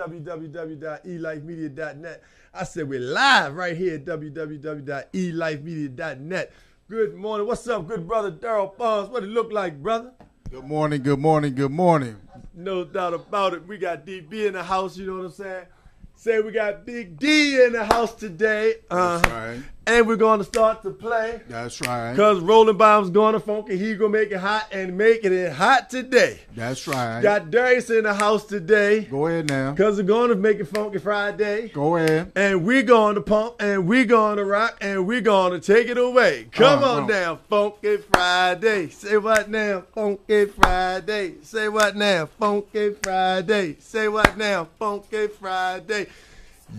www.elifemedia.net. I said we're live right here at www.elifemedia.net. Good morning. What's up, good brother Darryl Bonds? What it look like, brother? Good morning, good morning, good morning. No doubt about it. We got DB in the house, you know what I'm saying? Say we got Big D in the house today. That's right. And we're going to start to play. That's right. Because Rolling Bomb's going to funky. He going to make it hot and making it hot today. That's right. Got Darius in the house today. Go ahead now. Because we're going to make it funky Friday. Go ahead. And we're going to pump and we're going to rock and we're going to take it away. Come on now, Funky Friday. Say what now, Funky Friday. Say what now, Funky Friday. Say what now, Funky Friday.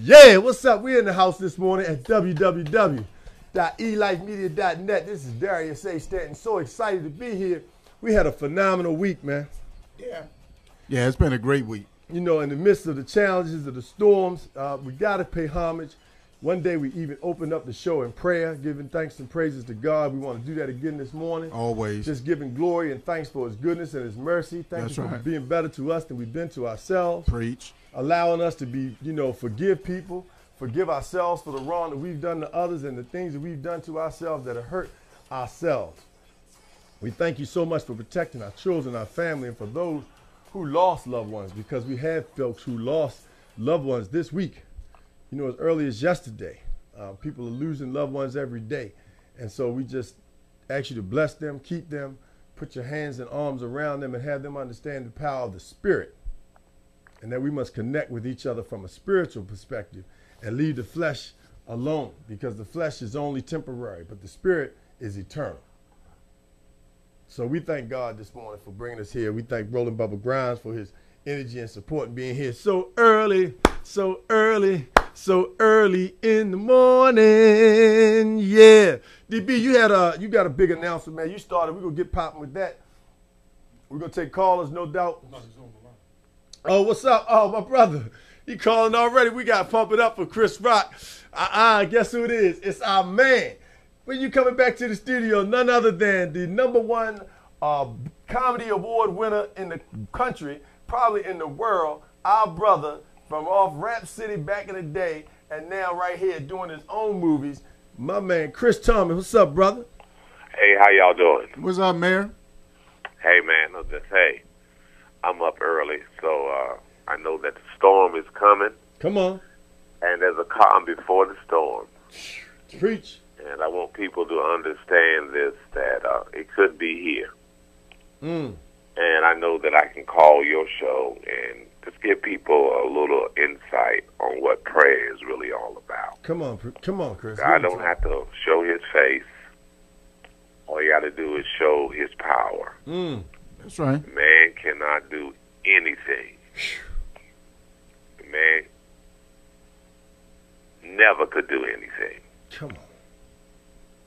Yeah, what's up? We're in the house this morning at www.elifemedia.net. This is Darius Stanton. So excited to be here. We had a phenomenal week, man. Yeah, it's been a great week. You know, in the midst of the challenges of the storms, we got to pay homage. One day we even opened up the show in prayer, giving thanks and praises to God. We want to do that again this morning. Always. Just giving glory and thanks for his goodness and his mercy. Thank you for being better to us than we've been to ourselves. Preach. Allowing us to be, forgive people, forgive ourselves for the wrong that we've done to others and the things that we've done to ourselves that have hurt ourselves. We thank you so much for protecting our children, our family, and for those who lost loved ones, because we had folks who lost loved ones this week. As early as yesterday. People are losing loved ones every day. And so we just ask you to bless them, keep them, put your hands and arms around them, and have them understand the power of the Spirit. And that we must connect with each other from a spiritual perspective and leave the flesh alone, because the flesh is only temporary, but the Spirit is eternal. So we thank God this morning for bringing us here. We thank Rolling Bubba Grimes for his energy and support and being here so early in the morning. Yeah. DB, you got a big announcement, man. You started. We're going to get popping with that. We're going to take callers, no doubt. Oh, what's up? Oh, my brother. He calling already. We got to pump it up for Chris Rock. Guess who it is? It's our man. When you coming back to the studio, none other than the #1 comedy award winner in the country, probably in the world, our brother from off Rap City back in the day, and now right here doing his own movies, my man Chris Thomas. What's up, brother? Hey, how y'all doing? What's up, Mayor? Hey, man, I'm up early, so I know that the storm is coming. Come on. And there's a calm before the storm. Preach. And I want people to understand this, that it could be here. And I know that I can call your show and just give people a little insight on what prayer is really all about. Come on, Chris. I don't have to show his face. All you got to do is show his power. That's right. Man cannot do anything. Man never could do anything. Come on.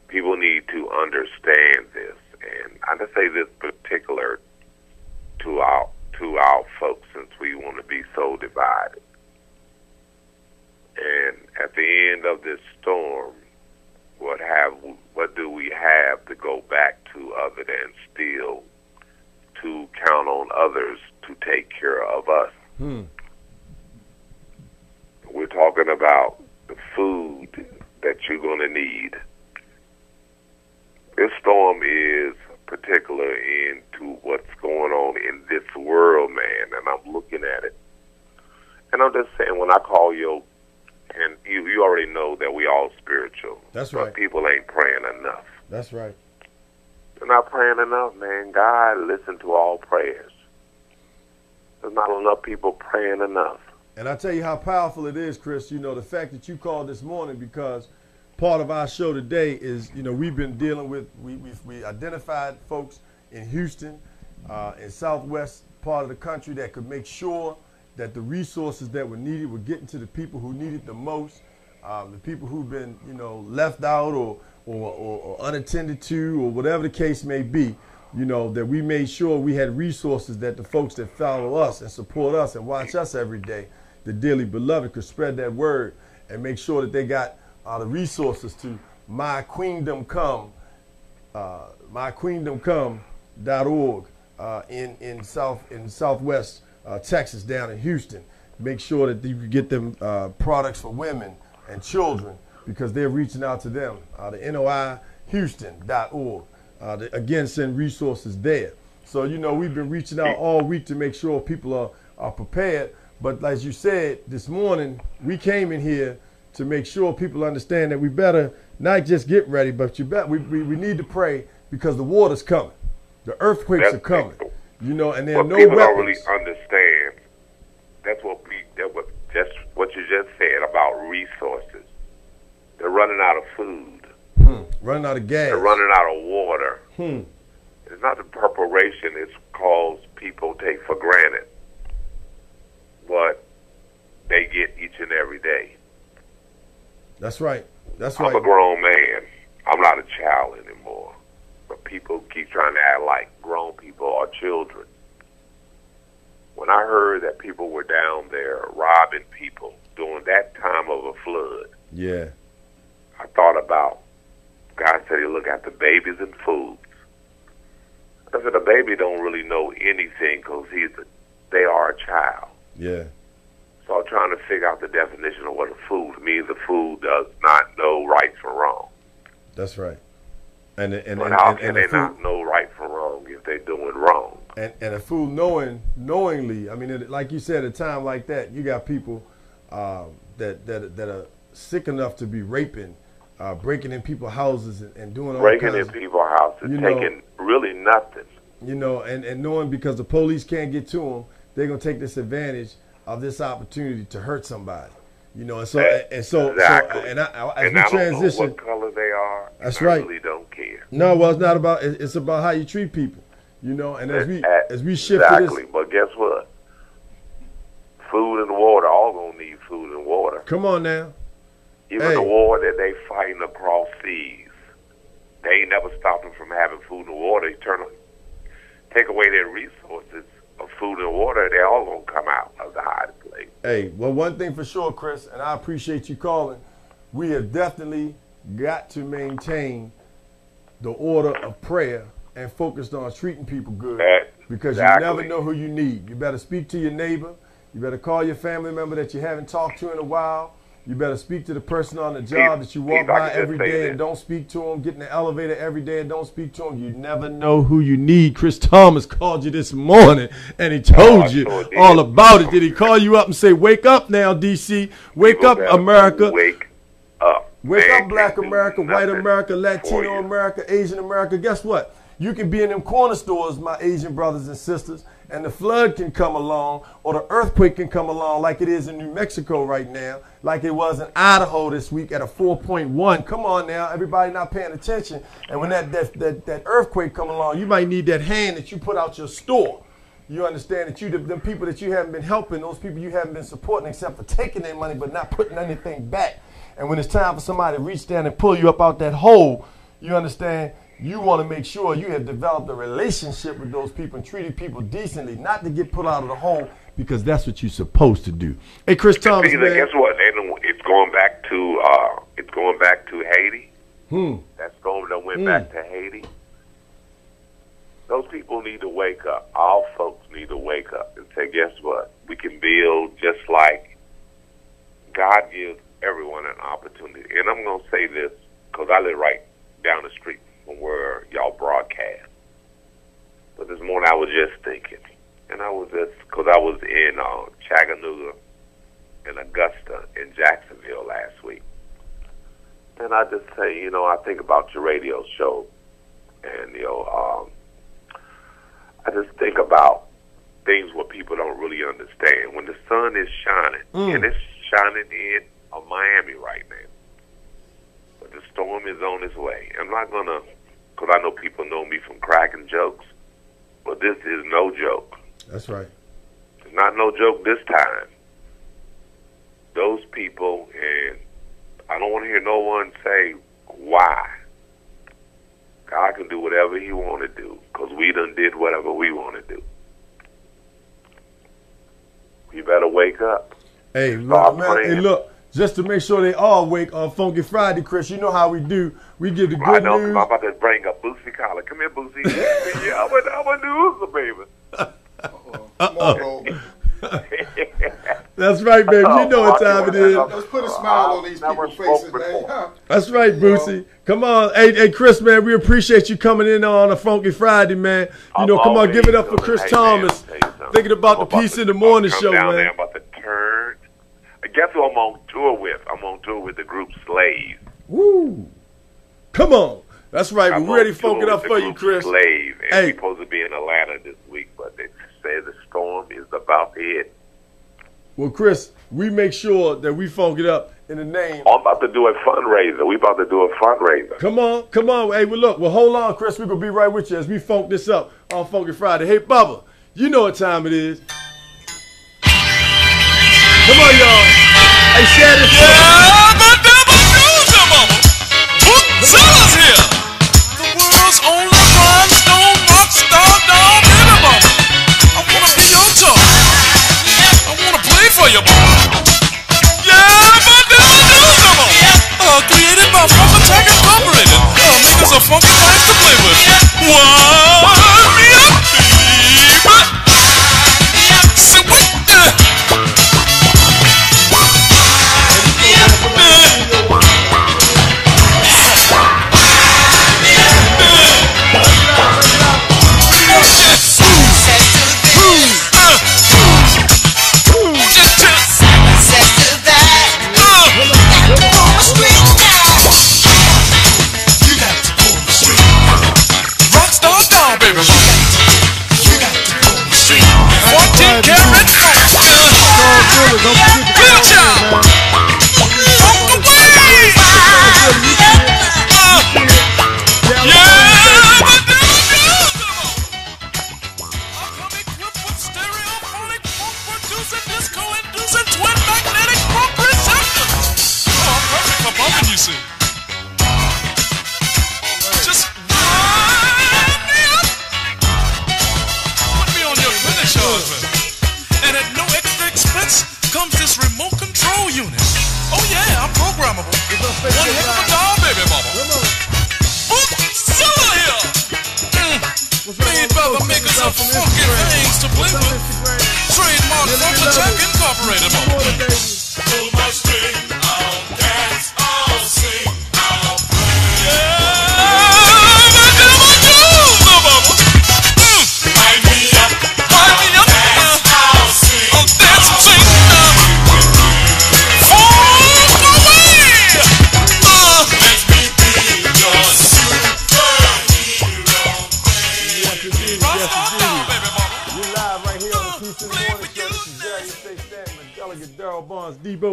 People need to understand this, and I just say this particular to our folks, since we want to be so divided. And at the end of this storm, what do we have to go back to other than still to count on others to take care of us? We're talking about the food that you're going to need. This storm is particular into what's going on in this world, man, and I'm looking at it. And I'm just saying, when I call you, and you already know that we all spiritual. That's right. But people ain't praying enough. That's right. They're not praying enough, man. God listen to all prayers. There's not enough people praying enough. And I tell you how powerful it is, Chris, the fact that you called this morning, because part of our show today is, we've been dealing with, we identified folks in Houston, in southwest part of the country that could make sure that the resources that were needed were getting to the people who need it the most, the people who've been, left out or unattended to, or whatever the case may be, that we made sure we had resources that the folks that follow us and support us and watch us every day, the dearly beloved, could spread that word and make sure that they got the resources to myqueendom.org in southwest Texas, down in Houston. make sure that you can get them products for women and children because they're reaching out to them. The NOIHouston.org. Again, send resources there. So, you know, we've been reaching out all week to make sure people are prepared. But as you said, this morning, we came in here to make sure people understand that we better not just get ready, but we need to pray because the water's coming. The earthquakes are coming. You know, and there are no people weapons. Don't really understand. That's just what you just said about resources. They're running out of food. Running out of gas. They're running out of water. It's not the preparation. It's cause people take for granted what they get each and every day. That's right. That's right. I'm a grown man. I'm not a child anymore. But people keep trying to act like grown people are children. When I heard that people were down there robbing people during that time of a flood, yeah, I thought about God said He look after babies and foods. I said a baby don't really know anything because they are a child. Yeah. So I'm trying to figure out the definition of what a food means. A food does not know right from wrong. That's right. But how can they not know right from wrong if they're doing wrong? And a fool knowingly, I mean, like you said, at a time like that, you got people that are sick enough to be raping, breaking in people's houses and doing all breaking kinds in people's houses, taking really nothing. You know, and knowing because the police can't get to them, they're gonna take this advantage of this opportunity to hurt somebody. You know, as we transition, know what color they are. That's I right. Really don't care. No, well, it's not about. It's about how you treat people. You know, and as we shift to this, but guess what? Food and water, all gonna need food and water. Come on now. Even the war that they fighting across seas, they ain't never stopped them from having food and water. Take away their resources of food and water, they all gonna come out of the hiding place. Hey, well, one thing for sure, Chris, and I appreciate you calling. We have definitely got to maintain the order of prayer and focused on treating people good because you never know who you need. You better speak to your neighbor. You better call your family member that you haven't talked to in a while. You better speak to the person on the job that you walk by every day and don't speak to them. Get in the elevator every day and don't speak to them. You never know who you need. Chris Thomas called you this morning and he told you all about it. Did he call you up and say, wake up now, DC. Wake up, America. Wake up. Wake up, Black America, White America, Latino America, Asian America. Guess what? You can be in them corner stores, my Asian brothers and sisters, and the flood can come along or the earthquake can come along like it is in New Mexico right now, like it was in Idaho this week at a 4.1. Come on now, everybody not paying attention. And when that earthquake come along, you might need that hand that you put out your store. You understand that them people that you haven't been helping, those people you haven't been supporting except for taking their money but not putting anything back. And when it's time for somebody to reach down and pull you up out that hole, you understand, you want to make sure you have developed a relationship with those people and treated people decently, not to get put out of the hole because that's what you're supposed to do. Hey, Chris Thomas, man. Guess what? It's going back to Haiti. That went back to Haiti. Those people need to wake up. All folks need to wake up and say, guess what? We can build just like God gives everyone an opportunity. And I'm going to say this because I live right down the street from where y'all broadcast. But this morning I was just thinking, and because I was in Chattanooga and Augusta and Jacksonville last week. And I just say, I think about your radio show, and, I just think about things where people don't really understand. When the sun is shining, and it's shining in Miami right now, but the storm is on its way. I'm not going to, because I know people know me from cracking jokes, but this is no joke. That's right. It's not no joke this time. Those people, and I don't want to hear no one say why. God can do whatever He want to do, because we done did whatever we want to do. You better wake up. Hey, man, hey, look, just to make sure they all awake on Funky Friday, Chris, you know how we do. We give the good I know, news. I'm about to bring up Boosie Collar. Come here, Boosie. I'm a news, baby. That's right, baby. You know what time it is. Let's put a smile on these people's faces, man. That's right, Boosie. Come on. Hey, Chris, man, we appreciate you coming in on a Funky Friday, man. You know, come on, give it up for Chris Thomas. Thinking about the Peace in the Morning show, down man. There about the turn. Guess who I'm on tour with? I'm on tour with the group Slave. Woo. Come on. That's right. We're ready to funk it up for you, Chris. Slave. And we're supposed to be in Atlanta this week, but they say the storm is about to hit. Well, Chris, we make sure that we funk it up in the name. I'm about to do a fundraiser. We about to do a fundraiser. Come on. Hey, well, look. Well, hold on, Chris. We're going to be right with you as we funk this up on Funky Friday. Hey, Bubba, you know what time it is. Come on, y'all. Hey, Shannon. Yeah, but never news, mama. Bookseller's here. The world's only rhinestone rock star down in the mama. I wanna be your toy. I wanna play for you, mama. Yeah, but never news, mama. Created by Funk Attack Incorporated. Make us a funky place to play with. Wind me up, baby. Say what?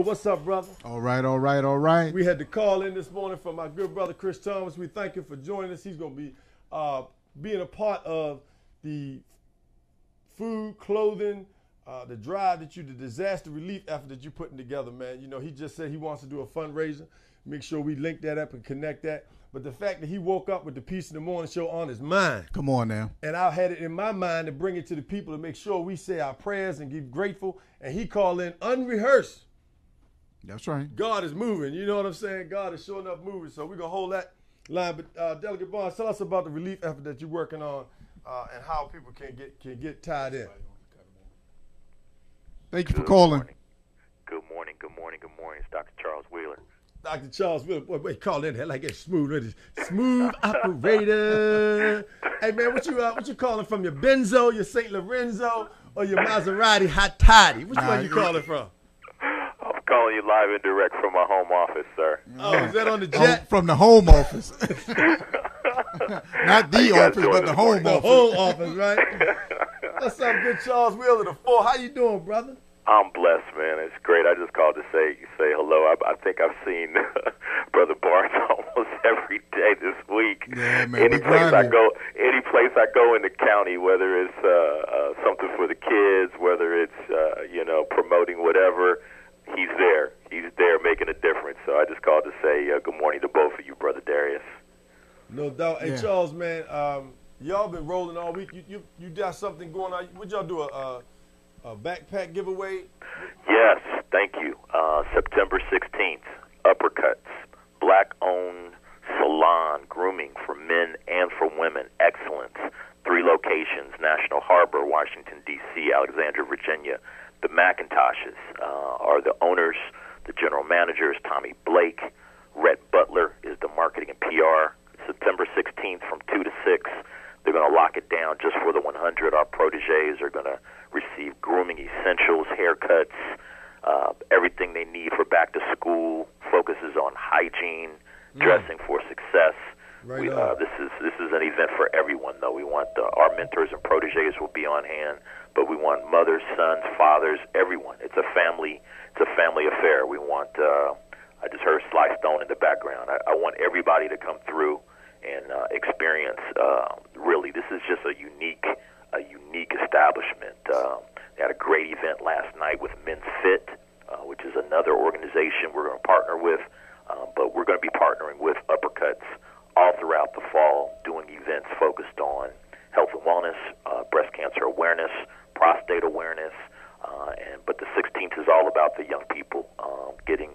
What's up, brother? All right. We had to call in this morning from my good brother Chris Thomas. We thank him for joining us. He's going to be being a part of the food, clothing, the drive the disaster relief effort that you're putting together, man. You know, he just said he wants to do a fundraiser. Make sure we link that up and connect that. But the fact that he woke up with the Peace in the Morning show on his mind. Come on now. And I had it in my mind to bring it to the people to make sure we say our prayers and give grateful. And he called in unrehearsed. That's right. God is moving. You know what I'm saying? God is sure enough moving. So we're going to hold that line. But Delegate Barnes, tell us about the relief effort that you're working on and how people can get tied in. Thank you for calling. Good morning. It's Dr. Charles Wheeler. Dr. Charles Wheeler. Boy, call in there like it's smooth. Smooth operator. Hey, man, what you calling from? Your Benzo, your St. Lorenzo, or your Maserati Hot Toddy? Which one you calling from? I'm calling you live and direct from my home office, sir. Oh, is that on the jet? From the home office. Not the office, but the home office. The home office, right? What's up, good Charles Wheeler, the 4? How you doing, brother? I'm blessed, man. It's great. I just called to say hello. I think I've seen Brother Barnes almost every day this week. Yeah, man. Any place I go in the county, whether it's something for the kids, whether it's promoting whatever, he's there. He's there making a difference. So I just called to say good morning to both of you, Brother Darius. No doubt. Hey, Charles, man, y'all been rolling all week. You got something going on. Would y'all do a backpack giveaway? Yes, thank you. September 16th, Uppercuts, black-owned salon grooming for men and for women. Excellence. 3 locations: National Harbor, Washington, D.C., Alexandria, Virginia. The McIntoshes, are the owners. The general manager is Tommy Blake. Rhett Butler is the marketing and PR. September 16th from 2 to 6. They're going to lock it down just for the 100. Our proteges are going to receive grooming essentials, haircuts, everything they need for back to school. Focuses on hygiene, dressing for success. Right This is an event for everyone, though. We want our mentors and proteges will be on hand, but we want mothers, sons, fathers, everyone. It's a family affair. We want. I just heard Sly Stone in the background. I want everybody to come through and experience. Really, this is just a unique establishment. They had a great event last night with Men's Fit, which is another organization we're going to partner with. But we're going to be partnering with Uppercuts all throughout the fall, doing events focused on health and wellness, breast cancer awareness, prostate awareness, but the 16th is all about the young people, getting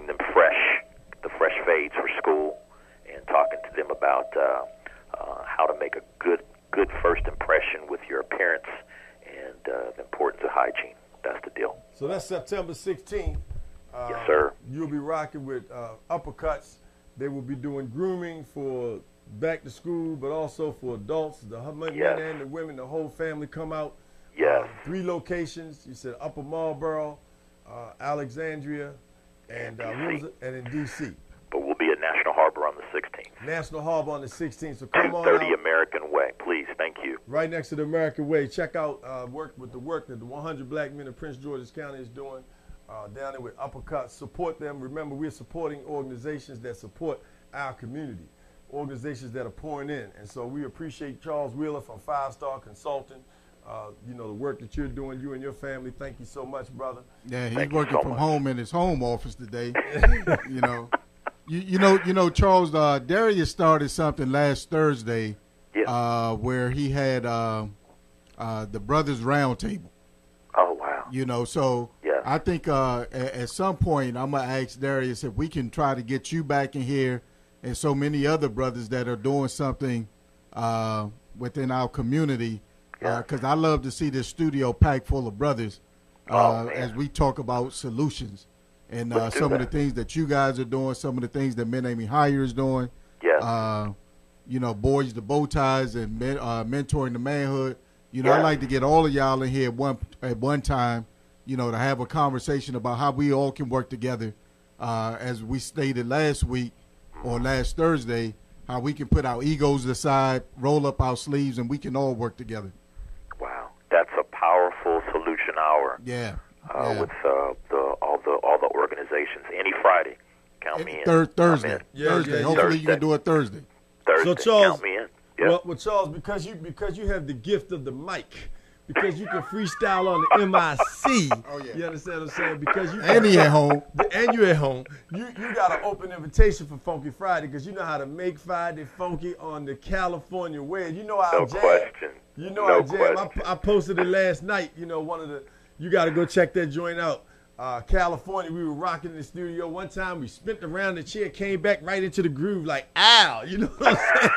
them the fresh fades for school, and talking to them about how to make a good first impression with your appearance and the importance of hygiene. That's the deal. So that's September 16th. Yes, sir. You'll be rocking with Uppercuts. They will be doing grooming for back to school, but also for adults, the men and the women, the whole family come out. Yes. 3 locations. You said Upper Marlboro, Alexandria, and in D.C. But we'll be at National Harbor on the 16th. National Harbor on the 16th. So come on 30 out. American Way, please. Thank you. Right next to the American Way. Check out the work that the 100 Black Men of Prince George's County is doing down there with Uppercuts. Support them. Remember, we're supporting organizations that support our community, organizations that are pouring in. And so we appreciate Charles Wheeler from 5 Star Consulting. The work that you're doing, you and your family. Thank you so much, brother. Yeah, he's working from home in his home office today. You know, Charles, Darius started something last Thursday where he had the Brothers Roundtable. Oh, wow. So I think at some point I'm going to ask Darius if we can try to get you back in here and so many other brothers that are doing something within our community. Because I love to see this studio packed full of brothers as we talk about solutions and some of the things that you guys are doing, some of the things that Men Amy Hire is doing. Boys to Bow Ties and mentoring the manhood. I'd like to get all of y'all in here at one time, to have a conversation about how we all can work together. As we stated last week or last Thursday, how we can put our egos aside, roll up our sleeves, and we can all work together. Wow, that's a powerful solution hour. With all the organizations. Any Friday, count me in. Thursday. Thursday. Hopefully Thursday. you can do it Thursday. So Charles, count me in. Yep. Well, Charles, because you have the gift of the mic, because you can freestyle on the MIC. Oh, yeah. You understand what I'm saying? Because you And he at home. And you at home. You got an open invitation for Funky Friday because you know how to make Friday funky on the California way. You know our jam. Question. You know No our jam. question. I posted it last night. You got to go check that joint out. California, we were rocking in the studio. One time we spent around the chair, came back right into the groove like, ow. You know what I'm saying?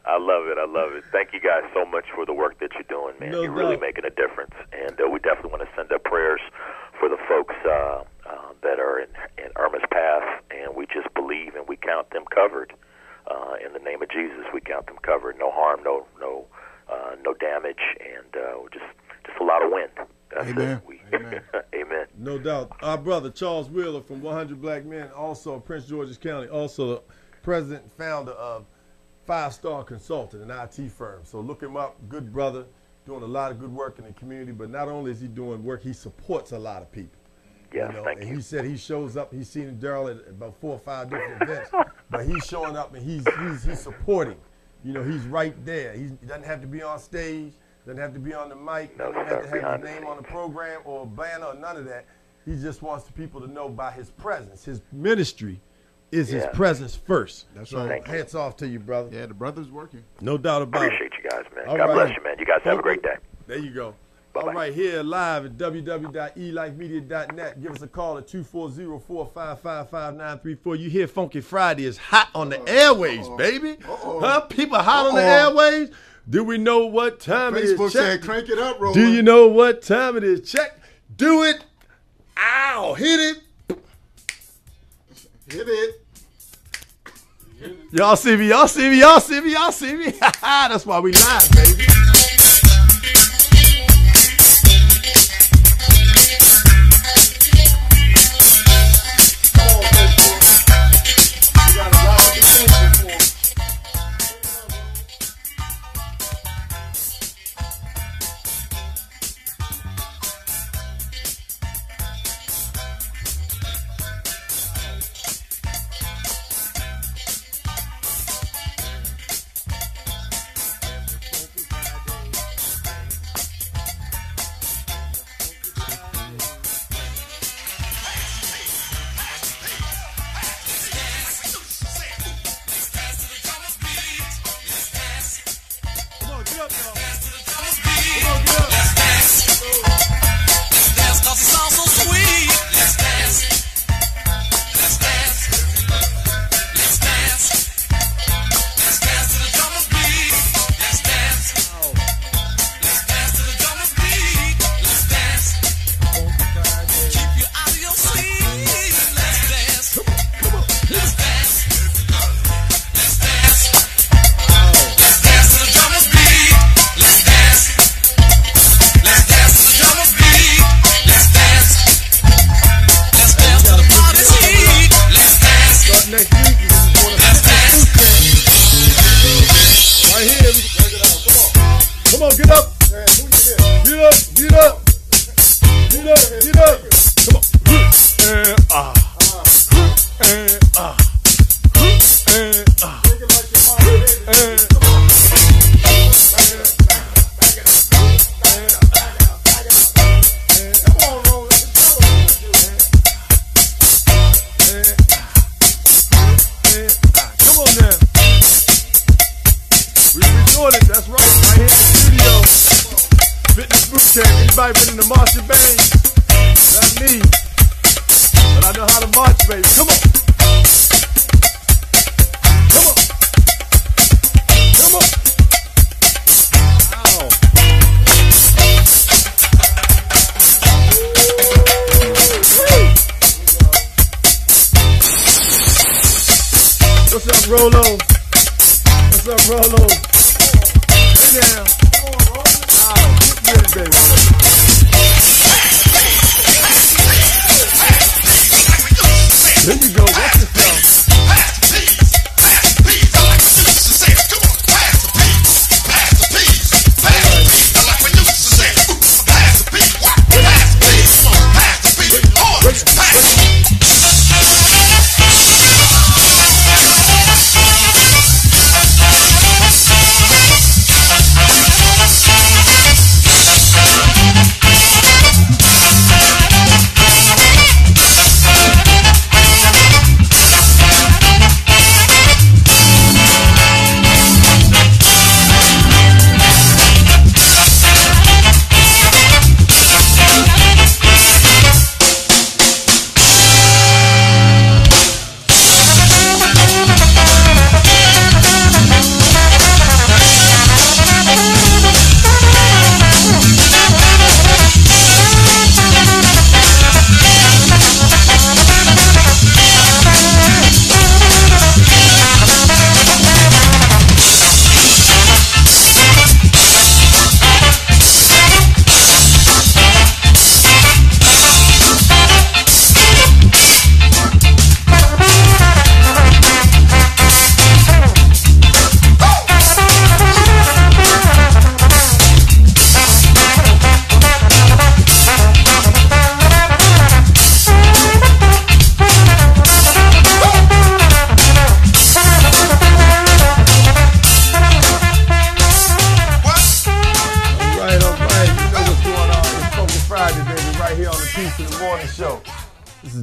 I love it. Thank you guys so much for the work that you're doing, man. No You're really doubt. making a difference. And we definitely want to send up prayers for the folks that are in Irma's path. And we just believe and we count them covered. In the name of Jesus, we count them covered. No harm, no damage, and just a lot of wind. That's Amen. it. Amen. Amen. No doubt. Our brother, Charles Wheeler from 100 Black Men, also Prince George's County, also the president and founder of 5 Star Consulting, an IT firm. So look him up. Good brother, doing a lot of good work in the community. But not only is he doing work, he supports a lot of people. Yes, thank and you. he said he shows up. He's seen Daryl at about 4 or 5 different events, but he's showing up and he's supporting. He's right there. He doesn't have to be on stage, doesn't have to be on the mic, No, doesn't have to have behind his the name on the scenes. program or a banner or none of that. He just wants the people to know by his presence. His ministry is his presence first. That's So right. hats off to you, brother. Yeah, the brother's working. No doubt about Appreciate it. you guys, man. All God right. bless you, man. You guys have a great day. There you go. Bye-bye. All right, here live at www.elifemedia.net. Give us a call at 240-455-5934. You hear Funky Friday is hot on the airwaves, baby. Huh? People hot on the airwaves. Do we know what time it is? Facebook Check. said, crank it up, Roland. Do you know what time it is? Check. Do it. Ow. Hit it. Hit it. Y'all see me. Y'all see me. Y'all see me. Y'all see me. That's why we live, baby. Anybody been in the marching band? Not me. But I know how to march, baby. Come on. Come on. Come on. Ow. What's up, Rolo? What's up, Rolo? Hey now. Baby. There you go. Watch yourself. Pass the peas. Pass the peas. I like what you used to say. Come on. Pass the peas. Pass the peas. Pass the peas. I like what you used to say. Pass the peas. Pass the peas. Pass the peas. Pass the peas.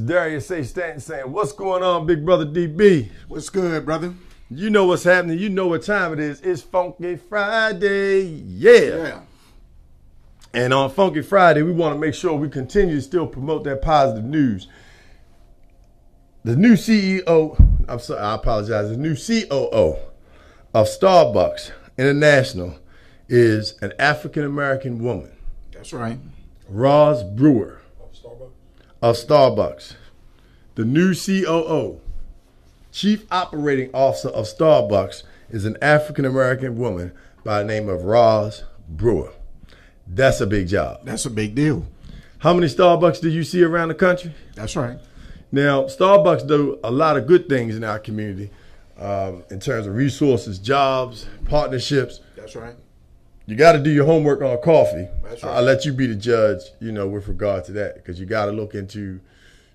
Darius Stanton saying, what's going on, big brother DB? What's good, brother? You know what's happening. You know what time it is. It's Funky Friday. Yeah. And on Funky Friday, we want to make sure we continue to still promote that positive news. The new CEO, I'm sorry, I apologize. The new COO of Starbucks International is an African-American woman. That's right. Roz Brewer of Starbucks, the new COO, Chief Operating Officer of Starbucks, is an African-American woman by the name of Roz Brewer. That's a big job. That's a big deal. How many Starbucks do you see around the country? That's right. Now, Starbucks do a lot of good things in our community in terms of resources, jobs, partnerships. That's right. You got to do your homework on coffee. That's right. I'll let you be the judge, with regard to that, because you got to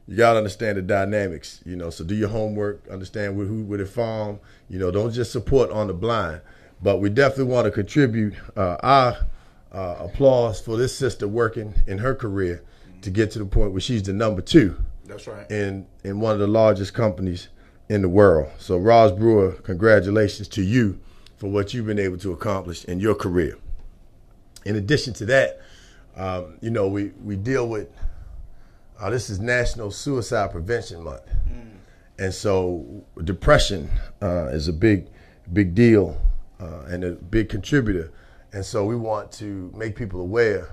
you got to understand the dynamics, so do your homework, understand who would it farm, don't just support on the blind. But we definitely want to contribute our applause for this sister working in her career to get to the point where she's the number 2. That's right. In one of the largest companies in the world. So Roz Brewer, congratulations to you for what you've been able to accomplish in your career. In addition to that, we deal with, this is National Suicide Prevention Month. And so depression is a big deal and a big contributor. And so we want to make people aware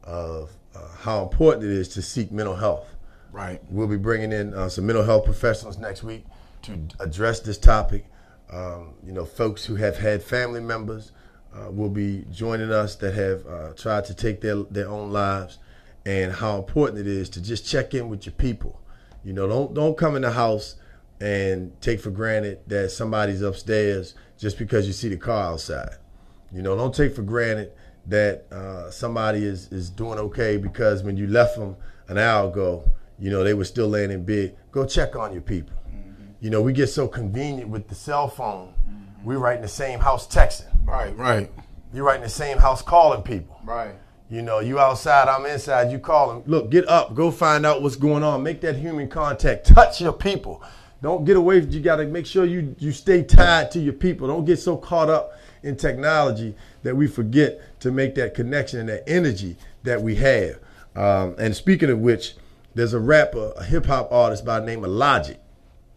of how important it is to seek mental health. Right. We'll be bringing in some mental health professionals next week to address this topic. Folks who have had family members will be joining us that have tried to take their own lives, and how important it is to just check in with your people. Don't come in the house and take for granted that somebody's upstairs just because you see the car outside. Don't take for granted that somebody is doing okay because when you left them an hour ago, they were still laying in bed. Go check on your people. We get so convenient with the cell phone. We right in the same house texting. Right. You right in the same house calling people. Right. You outside, I'm inside, you calling. Look, get up, go find out what's going on. Make that human contact. Touch your people. Don't get away. You got to make sure you stay tied to your people. Don't get so caught up in technology that we forget to make that connection and that energy that we have. And speaking of which, there's a rapper, a hip-hop artist by the name of Logic.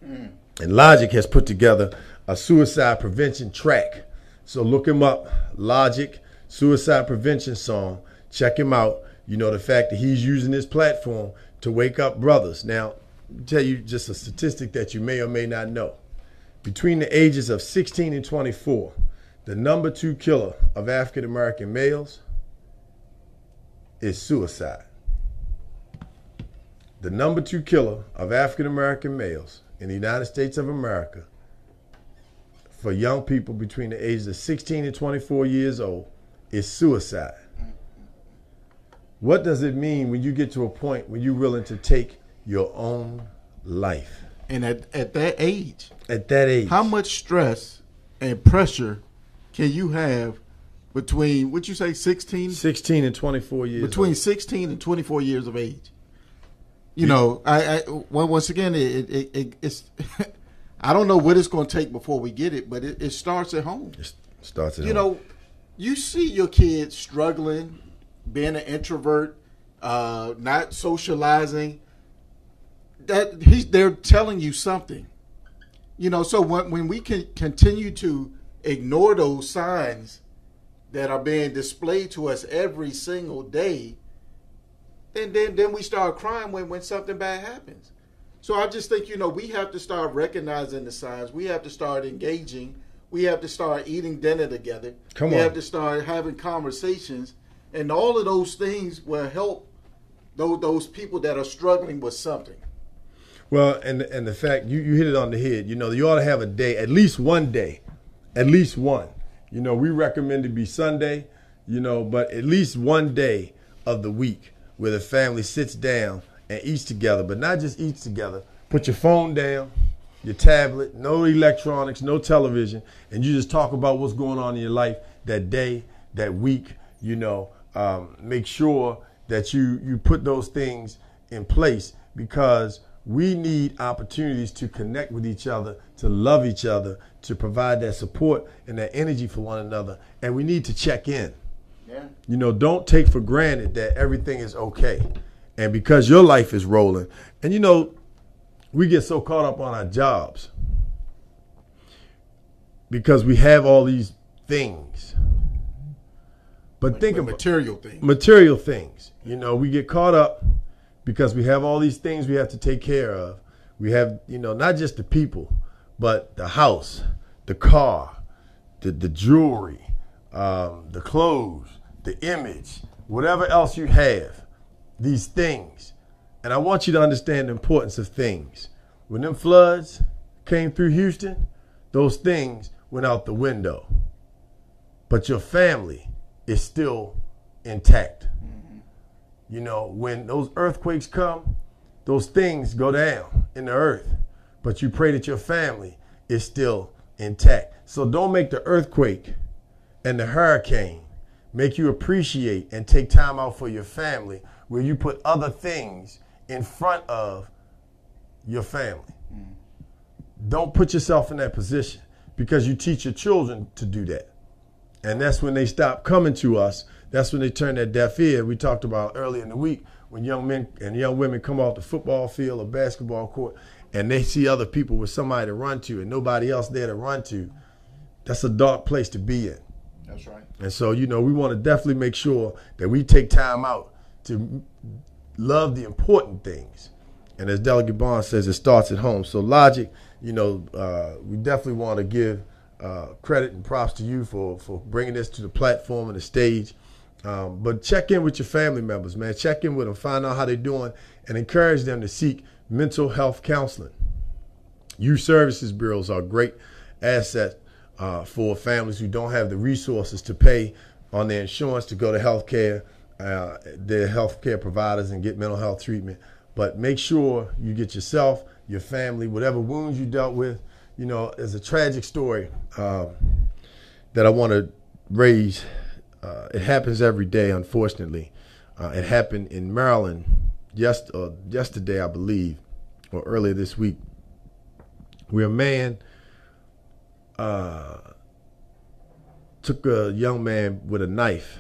And Logic has put together a suicide prevention track. So look him up, Logic, suicide prevention song. Check him out. The fact that he's using this platform to wake up brothers. Now, I'll tell you just a statistic that you may or may not know. Between the ages of 16 and 24, the number 2 killer of African-American males is suicide. The number 2 killer of African-American males in the United States of America for young people between the ages of 16 and 24 years old is suicide. What does it mean when you get to a point when you're willing to take your own life? And at that age. At that age. How much stress and pressure can you have between, what you say, 16? 16 and 24 years Between old. 16 and 24 years of age. Once again, it's I don't know what it's going to take before we get it, but it starts at home. It starts at home. You see your kids struggling, being an introvert, not socializing. They're telling you something. So when we can continue to ignore those signs that are being displayed to us every single day, then we start crying when something bad happens. So I just think, we have to start recognizing the signs. We have to start engaging. We have to start eating dinner together. We have to start having conversations. And all of those things will help those people that are struggling with something. Well, and the fact, you hit it on the head. You ought to have a day, at least one day, at least one. We recommend it be Sunday, but at least one day of the week where the family sits down and eats together, but not just eats together. Put your phone down, your tablet, no electronics, no television, and you just talk about what's going on in your life that day, that week. Make sure that you put those things in place, because we need opportunities to connect with each other, to love each other, to provide that support and that energy for one another, and we need to check in. Yeah. Don't take for granted that everything is okay. And because your life is rolling, and we get so caught up on our jobs because we have all these things. But think of material things. Material things. You know, we get caught up because we have all these things we have to take care of. We have, you know, not just the people, but the house, the car, the jewelry, the clothes, the image, whatever else you have, these things. And I want you to understand the importance of things. When them floods came through Houston, those things went out the window. But your family is still intact. Mm-hmm. You know, when those earthquakes come, those things go down in the earth. But you pray that your family is still intact. So don't make the earthquake and the hurricane make you appreciate and take time out for your family where you put other things in front of your family. Mm. Don't put yourself in that position because you teach your children to do that. And that's when they stop coming to us. That's when they turn their deaf ear. We talked about earlier in the week when young men and young women come off the football field or basketball court and they see other people with somebody to run to and nobody else there to run to. That's a dark place to be in. That's right. And so, you know, we want to definitely make sure that we take time out to love the important things. And as Delegate Barnes says, it starts at home. So Logic, you know, we definitely want to give credit and props to you for bringing this to the platform and the stage. But check in with your family members, man. Check in with them, find out how they're doing, and encourage them to seek mental health counseling. Youth services bureaus are a great asset for families who don't have the resources to pay on their insurance to go to healthcare, their healthcare providers and get mental health treatment. But make sure you get yourself, your family, whatever wounds you dealt with. You know, there's a tragic story that I want to raise. It happens every day, unfortunately. It happened in Maryland yesterday, I believe, or earlier this week, where a man took a young man with a knife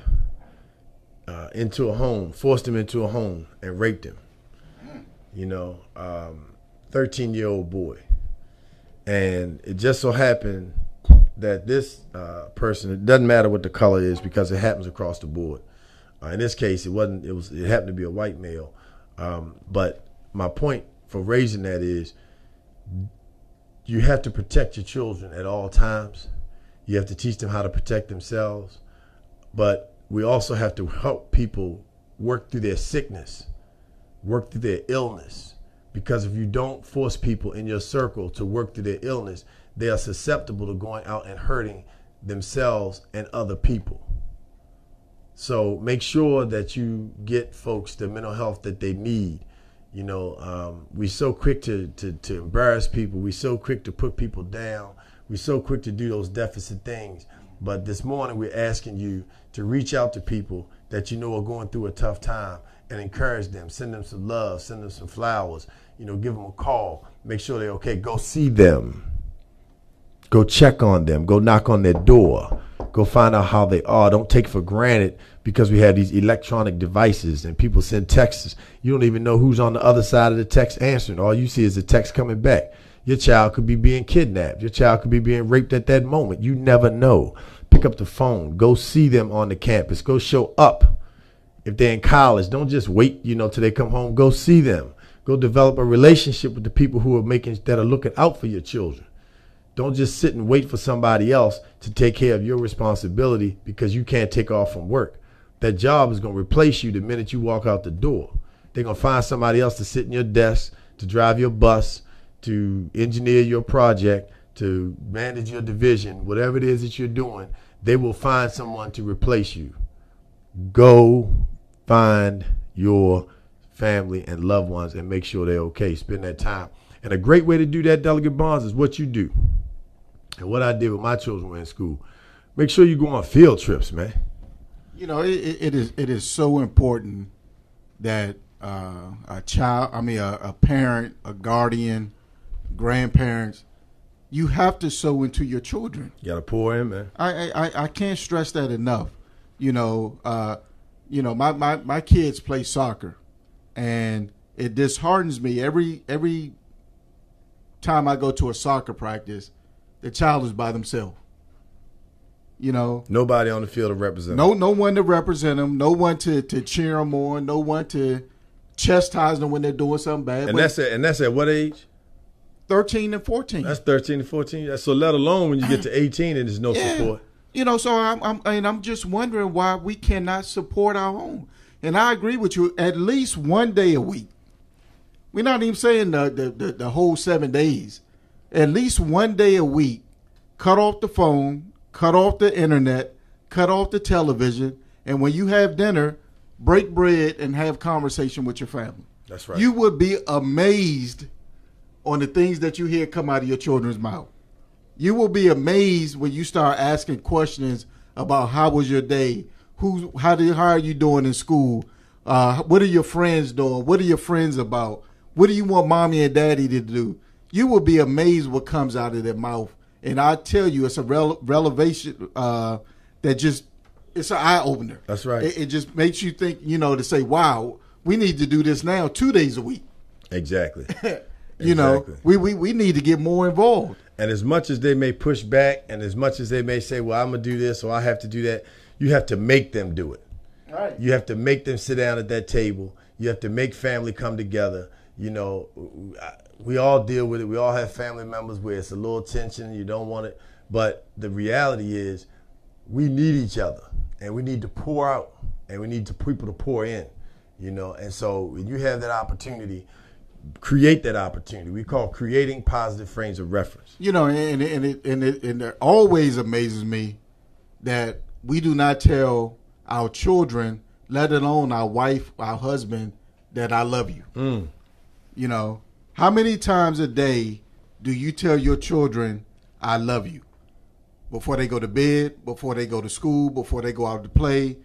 into a home, forced him into a home, and raped him. You know, 13-year-old boy. And it just so happened that this person, it doesn't matter what the color is because it happens across the board. In this case, it happened to be a white male. But my point for raising that is you have to protect your children at all times. You have to teach them how to protect themselves. But we also have to help people work through their sickness, work through their illness. Because if you don't force people in your circle to work through their illness, they are susceptible to going out and hurting themselves and other people. So make sure that you get folks the mental health that they need. You know, we're so quick to embarrass people. We're so quick to put people down. We're so quick to do those deficit things. But this morning we're asking you to reach out to people that you know are going through a tough time and encourage them. Send them some love. Send them some flowers. You know, give them a call. Make sure they're okay. Go see them. Go check on them. Go knock on their door. Go find out how they are. Don't take for granted because we have these electronic devices and people send texts. You don't even know who's on the other side of the text answering. All you see is the text coming back. Your child could be being kidnapped. Your child could be being raped at that moment. You never know. Pick up the phone. Go see them on the campus. Go show up. If they're in college, don't just wait, till they come home. Go see them. Go develop a relationship with the people that are looking out for your children. Don't just sit and wait for somebody else to take care of your responsibility because you can't take off from work. That job is going to replace you the minute you walk out the door. They're going to find somebody else to sit in your desk, to drive your bus, to engineer your project, to manage your division, whatever it is that you're doing. They will find someone to replace you. Go find your family and loved ones and make sure they're okay. Spend that time. And a great way to do that, Delegate Barnes, is what you do. And what I did with my children when in school. Make sure you go on field trips, man. It is so important that a parent, a guardian, grandparents, you have to sow into your children. You gotta pour in, man. I can't stress that enough. My kids play soccer, and it disheartens me every time I go to a soccer practice. The child is by themselves. You know, nobody on the field to represent no them. no one to represent them, no one to cheer them on, no one to chastise them when they're doing something bad. And that's at what age? 13 and 14. That's 13 and 14. So let alone when you get to 18 and there's no support. You know, so I'm just wondering why we cannot support our own. And I agree with you. At least one day a week. We're not even saying the whole 7 days. At least one day a week. Cut off the phone. Cut off the internet. Cut off the television. And when you have dinner, break bread and have conversation with your family. That's right. You would be amazed on the things that you hear come out of your children's mouth. You will be amazed when you start asking questions about how was your day, how are you doing in school, what are your friends doing, what are your friends about, what do you want mommy and daddy to do. You will be amazed what comes out of their mouth. And I tell you, it's a revelation that just, it's an eye opener. That's right. It just makes you think, you know, to say, wow, we need to do this now 2 days a week. Exactly. You know, we need to get more involved. And as much as they may push back and as much as they may say, well, I'm going to do this or I have to do that, you have to make them do it. Right. You have to make them sit down at that table. You have to make family come together. You know, we all deal with it. We all have family members where it's a little tension. You don't want it. But the reality is we need each other and we need to pour out and we need people to pour in, you know. And so when you have that opportunity, create that opportunity. We call creating positive frames of reference. You know, and it always amazes me that we do not tell our children, let alone our wife, our husband, that I love you. You know, how many times a day do you tell your children, I love you? Before they go to bed, before they go to school, before they go out to play,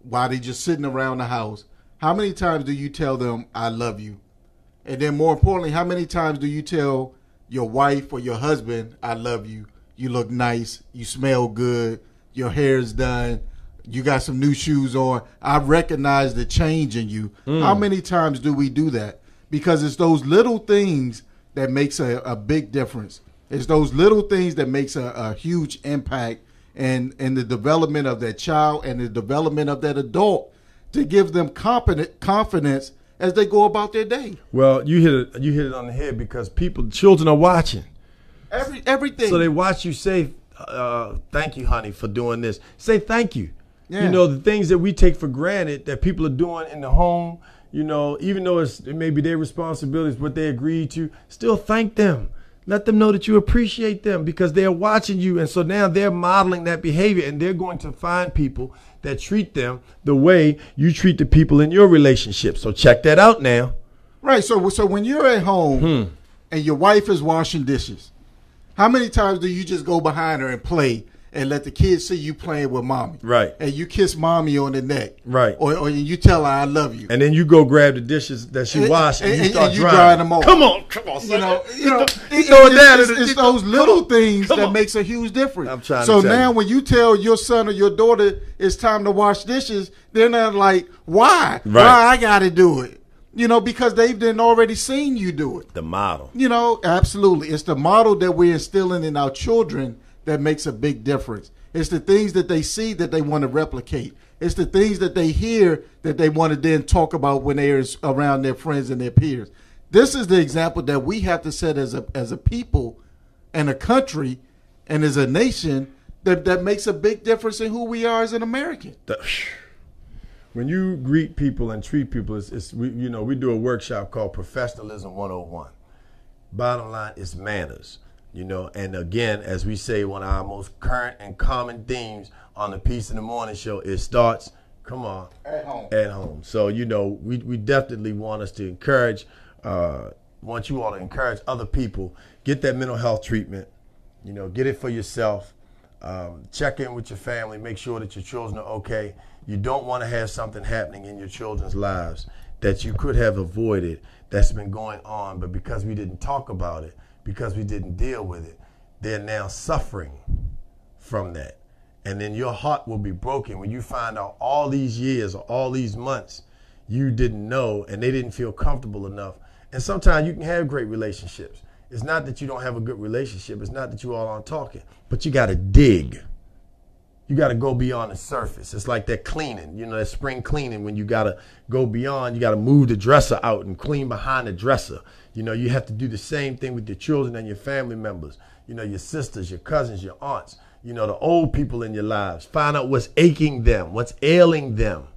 while they just sitting around the house. How many times do you tell them, I love you? And then more importantly, how many times do you tell your wife or your husband, I love you, you look nice, you smell good, your hair is done, you got some new shoes on, I recognize the change in you. How many times do we do that? Because it's those little things that makes a big difference. It's those little things that makes a huge impact in the development of that child and the development of that adult to give them confidence as they go about their day. Well, you hit it on the head because children are watching. Everything. So they watch you say, thank you, honey, for doing this. Say thank you. Yeah. You know, the things that we take for granted that people are doing in the home, you know, even though it may be their responsibilities, what they agreed to, still thank them. Let them know that you appreciate them because they're watching you. And so now they're modeling that behavior and they're going to find people that treat them the way you treat the people in your relationship. So check that out now. Right. So when you're at home and your wife is washing dishes, how many times do you just go behind her and play and let the kids see you playing with mommy? Right. And you kiss mommy on the neck. Right. Or you tell her I love you. And then you go grab the dishes that she washed and you start drying them off. Come on, son. You know, it's those little things that makes a huge difference. I'm trying to so tell now you. when you tell your son or your daughter it's time to wash dishes, they're not like, why? Right. Why I got to do it? You know, because they've then already seen you do it. The model. You know, absolutely. It's the model that we're instilling in our children that makes a big difference. It's the things that they see that they want to replicate. It's the things that they hear that they want to then talk about when they're around their friends and their peers. This is the example that we have to set as a people and a country and as a nation that makes a big difference in who we are as an American. When you greet people and treat people, we do a workshop called Professionalism 101. Bottom line is manners. You know, and again, as we say, one of our most current and common themes on the Peace in the Morning show, it starts, at home. So, you know, we definitely want us to want you all to encourage other people, get that mental health treatment, you know, get it for yourself, check in with your family, make sure that your children are okay. You don't want to have something happening in your children's lives that you could have avoided that's been going on, but because we didn't talk about it, because we didn't deal with it, they're now suffering from that. And then your heart will be broken when you find out all these years or all these months you didn't know and they didn't feel comfortable enough. And sometimes you can have great relationships. It's not that you don't have a good relationship. It's not that you all aren't talking, but you got to dig. You got to go beyond the surface. It's like that cleaning, that spring cleaning when you got to go beyond. You got to move the dresser out and clean behind the dresser. You have to do the same thing with your children and your family members, your sisters, your cousins, your aunts, the old people in your lives. Find out what's aching them, what's ailing them,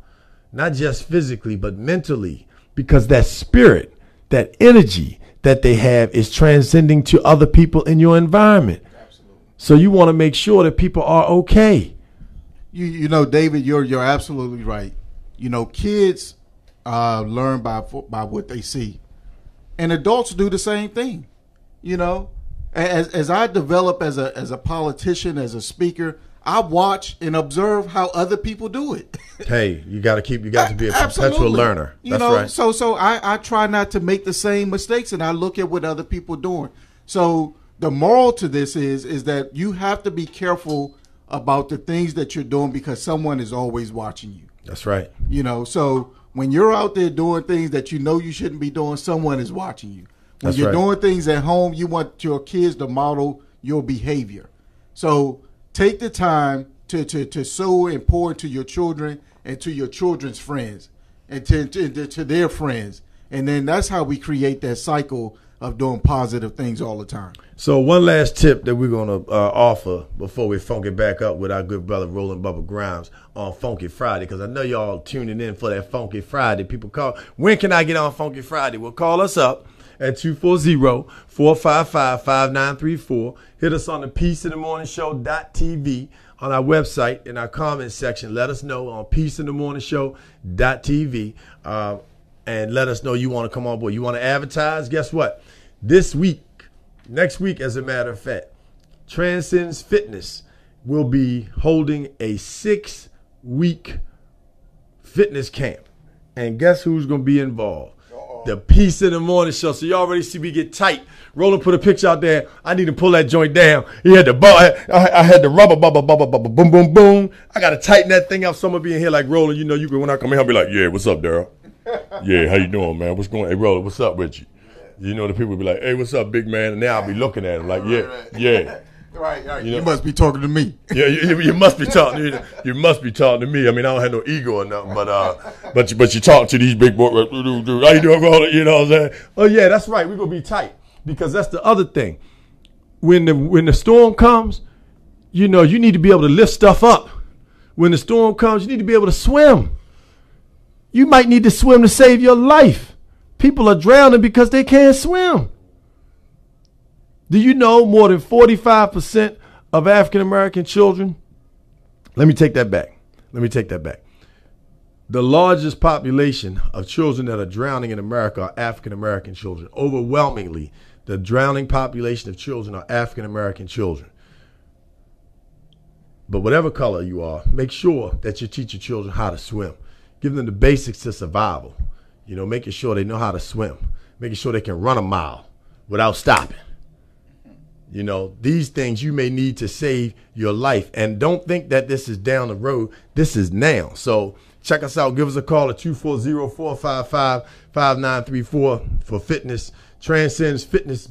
not just physically, but mentally, because that spirit, that energy that they have is transcending to other people in your environment. Absolutely. So you want to make sure that people are okay. David, you're absolutely right. Kids learn by what they see, and adults do the same thing. As I develop as a politician, as a speaker, I watch and observe how other people do it. Hey, you got to be a perpetual learner. That's right. So I try not to make the same mistakes, and I look at what other people are doing. So the moral to this is that you have to be careful about the things that you're doing because someone is always watching you. That's right. So when you're out there doing things that you shouldn't be doing, someone is watching you. When you're doing things at home, you want your kids to model your behavior. So take the time to sow and pour into your children and to your children's friends and to their friends. And then that's how we create that cycle of doing positive things all the time. So one last tip that we're going to offer before we funk it back up with our good brother Roland Bubba Grimes on Funky Friday, because I know y'all tuning in for that Funky Friday. People call, when can I get on Funky Friday? Well, call us up at 240-455-5934. Hit us on the peaceofthemorningshow.tv on our website in our comments section. Let us know on peaceofthemorningshow.tv. And let us know you want to come on board. You want to advertise? Guess what? Next week, as a matter of fact, Transcends Fitness will be holding a 6-week fitness camp. And guess who's going to be involved? The Peace in the Morning Show. So you already see me get tight. Roland put a picture out there. I need to pull that joint down. He had the I had the rubber, boom, boom, boom. I got to tighten that thing up. Someone be in here like Roland. You can, when I come in, I'll be like, yeah, what's up, Daryl? Yeah, how you doing, man? What's going on? Hey, Roland, what's up with you? The people will be like, hey, what's up, big man? And now I'll be looking at him like, yeah. Right. You must be talking to me. Yeah, you must be talking to me. You must be talking to me. I mean, I don't have no ego or nothing, but you talk to these big boys. How you doing, Roland? You know what I'm saying? Oh, yeah, that's right. We're going to be tight because that's the other thing. When the storm comes, you need to be able to lift stuff up. When the storm comes, you need to be able to swim. You might need to swim to save your life. People are drowning because they can't swim. Do you know more than 45% of African American children? Let me take that back. The largest population of children that are drowning in America are African American children. Overwhelmingly, the drowning population of children are African American children. But whatever color you are, make sure that you teach your children how to swim. Give them the basics to survival. Making sure they know how to swim. Making sure they can run a mile without stopping. These things you may need to save your life. And don't think that this is down the road. This is now. So check us out. Give us a call at 240-455-5934 for fitness. Transcends Fitness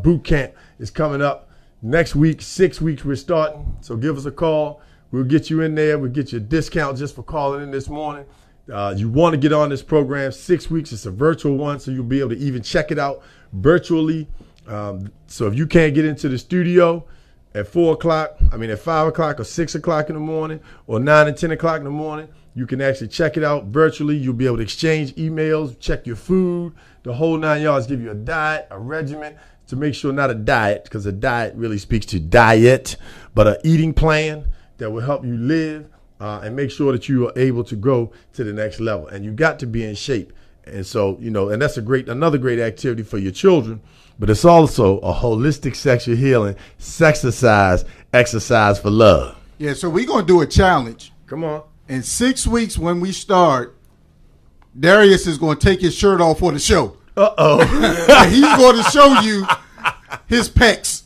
Boot Camp is coming up next week. 6 weeks we're starting. So give us a call. We'll get you in there. We'll get you a discount just for calling in this morning. You want to get on this program, 6 weeks. It's a virtual one, so you'll be able to even check it out virtually. So if you can't get into the studio at 4 o'clock, at 5 o'clock or 6 o'clock in the morning or 9 and 10 o'clock in the morning, you can actually check it out virtually. You'll be able to exchange emails, check your food, the whole 9 yards, give you a diet, a regimen to make sure, not a diet, because a diet really speaks to diet, but an eating plan that will help you live and make sure that you are able to go to the next level. And you got to be in shape. And so, and that's another great activity for your children. But it's also a holistic sexual healing, sexercise, exercise for love. Yeah, so we're going to do a challenge. Come on. In 6 weeks when we start, Darius is going to take his shirt off for the show. Uh-oh. And he's going to show you his pecs.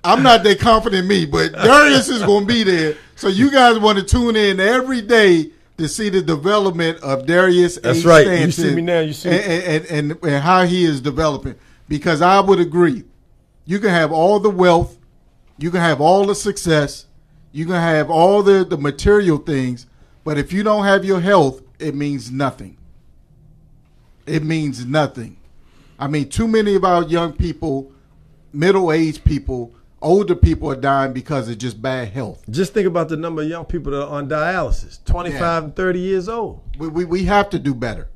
I'm not that confident in me, but Darius is going to be there. So you guys want to tune in every day to see the development of Darius. That's right. Stanton, you see me now. You see and how he is developing. Because I would agree, you can have all the wealth You can have all the success. You can have all the material things. But if you don't have your health, it means nothing. It means nothing. I mean, too many of our young people, middle-aged people, older people are dying because of just bad health. Just think about the number of young people that are on dialysis, 25 and 30 years old. We have to do better.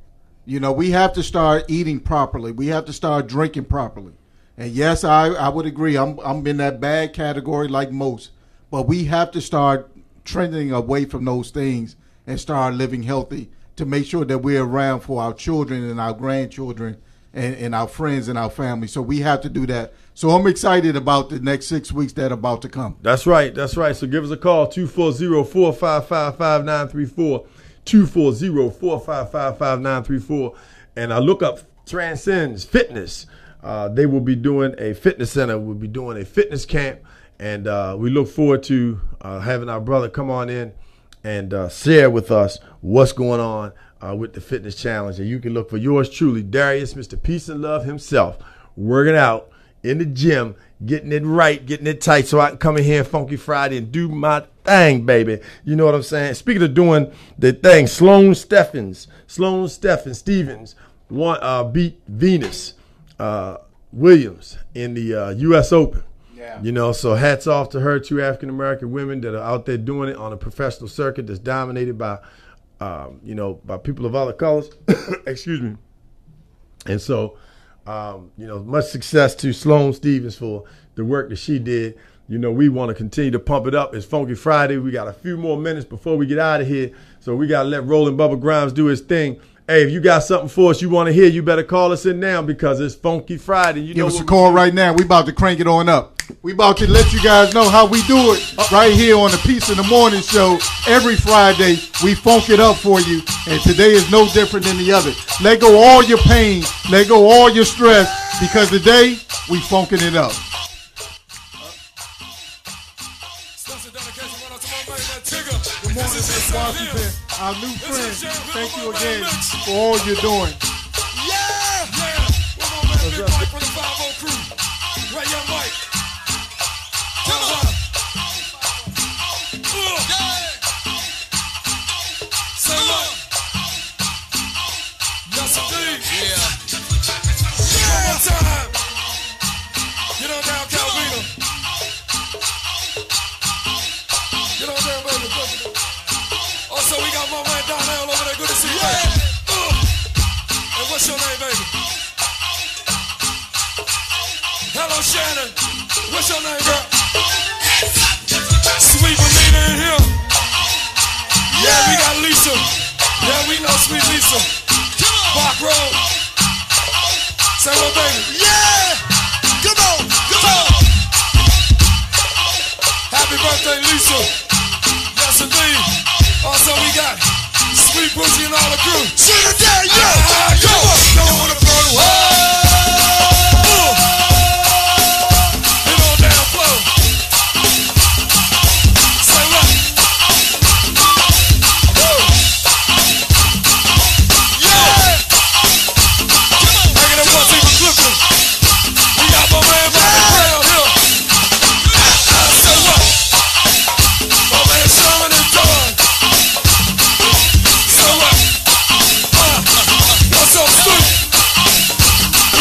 You know, we have to start eating properly. We have to start drinking properly. And yes, I would agree. I'm in that bad category like most. But we have to start trending away from those things and start living healthy to make sure that we're around for our children and our grandchildren and our friends and our family. So we have to do that. So I'm excited about the next 6 weeks that are about to come. That's right. That's right. So give us a call, 240-455-5934, 240-455-5934. And look up Transcends Fitness. They will be doing a fitness center. We'll be doing a fitness camp. And we look forward to having our brother come on in and share with us what's going on with the fitness challenge. And you can look for yours truly, Darius, Mr. Peace and Love himself, working out in the gym, getting it right, getting it tight so I can come in here Funky Friday and do my thing, baby. You know what I'm saying? Speaking of doing the thing, Sloane Stevens Stevens beat Venus Williams in the U.S. Open. Yeah. You know, so hats off to her, 2 African-American women that are out there doing it on a professional circuit that's dominated by, by people of other colors. Excuse me. And so, much success to Sloane Stevens for the work that she did. You know, we want to continue to pump it up. It's Funky Friday. We got a few more minutes before we get out of here. So we got to let Rollin' Bubba Grimes do his thing. Hey, if you got something for us you want to hear, you better call us in now because it's Funky Friday. Give us a call right now. We about to crank it on up. We about to let you guys know how we do it right here on the Peace in the Morning show. Every Friday, we funk it up for you. And today is no different than the other. Let go all your pain. Let go all your stress because today, we funking it up. Good morning, Miss Washington. Our new friend, thank you again for all you're doing. Yeah! One more man, big Mike from the 5-0 crew. Right, young Mike. Come on. Say what? Yes, indeed. Yeah. One more time. Get on down, Calvino. Get on down, baby. Also, we got my man Donnell over there. Good to see you, baby. And what's your name, baby? Hello, Shannon. What's your name, girl? Sweet Bonita in here. Yeah, we got Lisa. Yeah, we know Sweet Lisa. Park Road. Say what, baby? Yeah! Come on! Come on! Happy birthday, Lisa. Yes, indeed. Also, we got Sweet Boosie and all the crew. Sweet it down, yeah! Go! Don't wanna burn the Hit on down, flow. Say what? Woo! Yeah! Hanging up one team from Clifton. We got my man Bobby Brown here. Say what? My man Sherman and John. Say what? What's up, Stu? We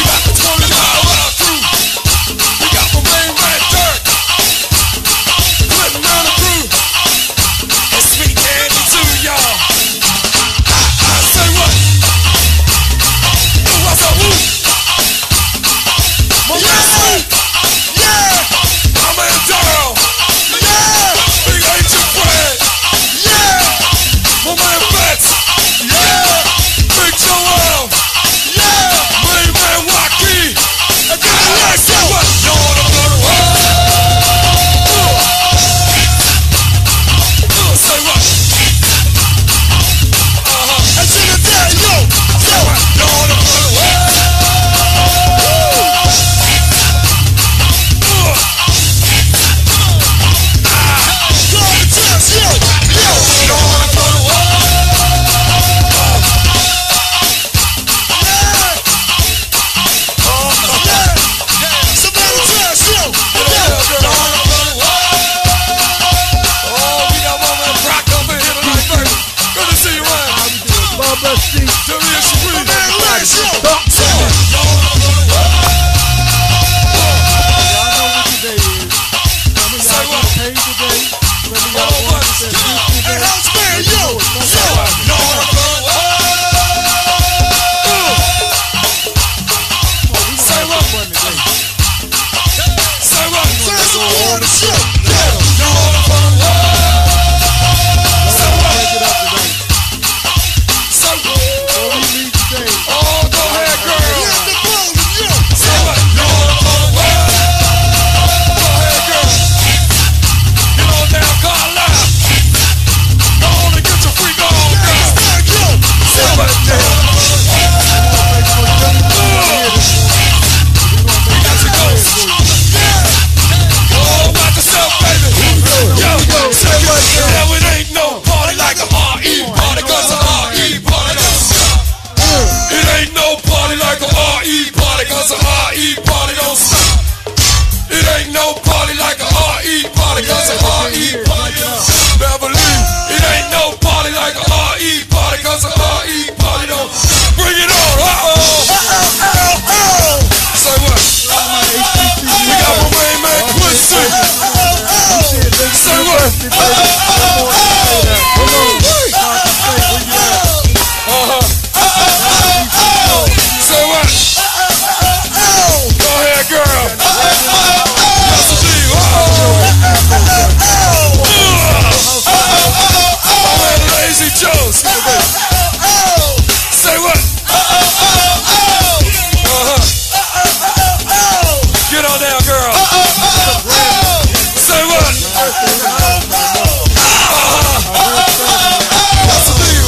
R.E. party don't stop. It ain't no party like a R.E. party, cause a R.E. party don't stop. Beverly, it ain't no party like a R.E. party, cause a R.E. party don't stop. Bring it on, Say what? We got my main man Quincy. Say what? Say what? Go ahead, girl. Yes, indeed. My man Lazy Joe. Say what? Get on down, girl. Say what? Yes, indeed.